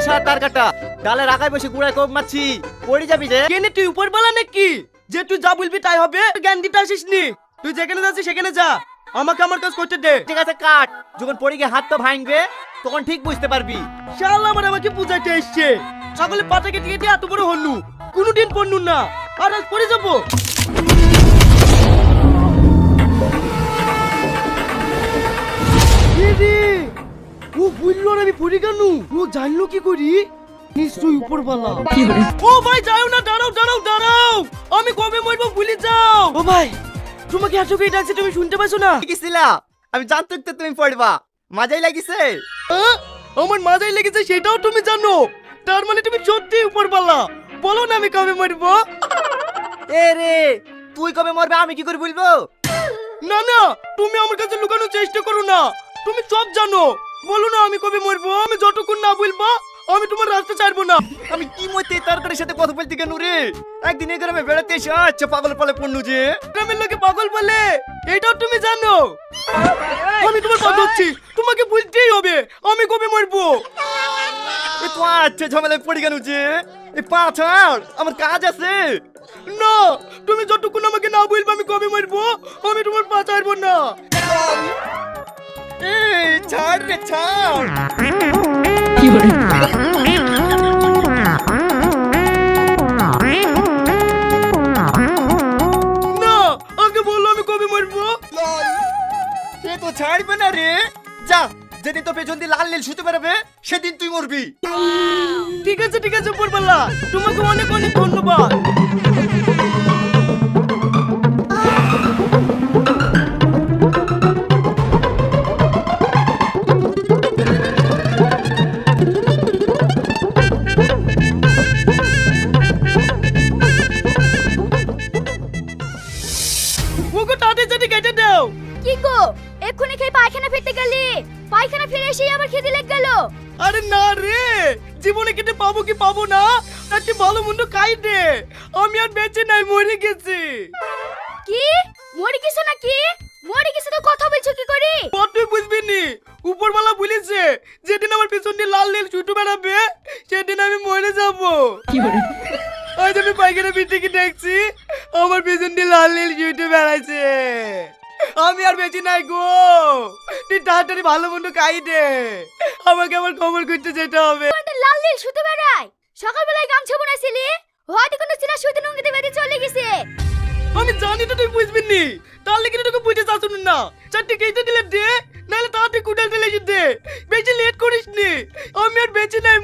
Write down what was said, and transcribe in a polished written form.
সারা তার কাটা ডালে রাখায় বসে গুড়ায় কোপ মারছি পড়ে যাবি রে। কেনে তুই উপর বলা নাকি যে তুই যা বলবি তাই হবে? জ্ঞান দিতে আসিস নি, তুই যেখানে যাচ্ছিস সেখানে যা, আমাকে আমার কাজ করতে দে। ঠিক আছে কাট, যখন পড়ে গিয়ে হাত তো ভাঙবে তখন ঠিক বুঝতে পারবি। শালা আবার আমাকে বুঝাইতে এসছে, ছাগলের পাটা কেটে কেটে এত বড় হলু, কোনোদিন পড়নু না, আর আজ পড়ে যাবো। ও বুঝলো না আমি পড়ে কেন, ও জানলো কি করি? নিশ্চয়ই উপরওয়ালা। ও ভাই যাও না, দাঁড়াও দাঁড়াও দাঁড়াও, আমি কবে মরবো ভুলে যাও। ও ভাই তোমাকে এত করে ডাকছে, তুমি শুনতে পাচ্ছ না? গেছিলা আমি জানতো তো তুমি পড়বা, মজাই লাগিছে। আমার মাথায় লেগেছে সেটাও তুমি জানো, তার মানে তুমি সত্যি উপরওয়ালা। বলো না আমি কবে মরবো। এ রে তুই কবে মরবে আমি কি করে বলবো? না না তুমি আমার কাছে লুকানোর চেষ্টা করো না, তুমি সব জানো। বলো না আমি কবে মরবো, আমি যতক্ষণ না বলবো আমি তোমার রাস্তা ছাড়বো না। আমি কি মতে তরকারির সাথে কথা বলতে কেন রে? একদিন এই গ্রামে বেড়াতে এসে আচ্ছা পাগল পালে পড়নু যে গ্রামের লোকে পাগল বলে, এটাও তুমি জানো। আমি তোমার কথা হচ্ছি, তোমাকে বলতেই হবে আমি কবে মরবো। এ তো আচ্ছা ঝামেলায় পড়ে গেল যে এই পা ছাড়, আমার কাজ আছে। না তুমি যতক্ষণ আমাকে না বলবে আমি কবে মরবো আমি তোমার পা ছাড়বো না। এই ছাড় রে ছাড়। না আগে বললো আমি কবে মরবো। এ তো ছাড়বে না রে, যা যেদিন তো পেছন দিয়ে লাল নীল শুতে বেরোবে সেদিন তুই মরবি। ঠিক আছে উপরওয়ালা, তোমাকে অনেক অনেক ধন্যবাদ। ওগো তাড়াতাড়ি কেটে দাও। কি গো এক্ষুনি খেয়ে পায়খানা ফিরতে গেলি, পায়খানা ফিরে এসেই আবার খিদে লেগে গেল। আরে না রে, জীবনে কেটে পাবো কি পাবো না, একটু ভালো মন্দ খাই দে, আমি আর বেঁচে নাই, মরে গেছি। কি মরে গেছো নাকি? মরে গেছো তো কথা বলছো কি করে? তুই বুঝবি নি, উপরওয়ালা বলেছে যেদিন আমার পেছন দিয়ে লাল নীল ছুটু বেড়াবে সেদিন আমি মরে যাবো। আজ আমি পায়খানা ফিরতে কি দেখছি আমার পেছন দিয়ে লাল নীল ছুটু বেড়াইছে, আমি আর বেঁচে নাই গো। তুই তাড়াতাড়ি ভালো মন্দ খাই দে, আমাকে আমার খবর করতে যেতে হবে। তোর লাল নীল শুতে বেড়ায়, সকালবেলায় গামছা বোনাছিলি, হয়তো কোনো চিনা শুতে নুঙ্গিতে বেঁধে চলে গেছে। আমি জানি তো তুই বুঝবি নি, তাহলে কিন্তু তোকে বুঝতে চাচ্ছ না। চারটে কেটে দিলে দে, নাহলে তাড়াতাড়ি কুটাল দিলে দে, বেশি লেট করিস নি, আমি আর বেঁচে নাই।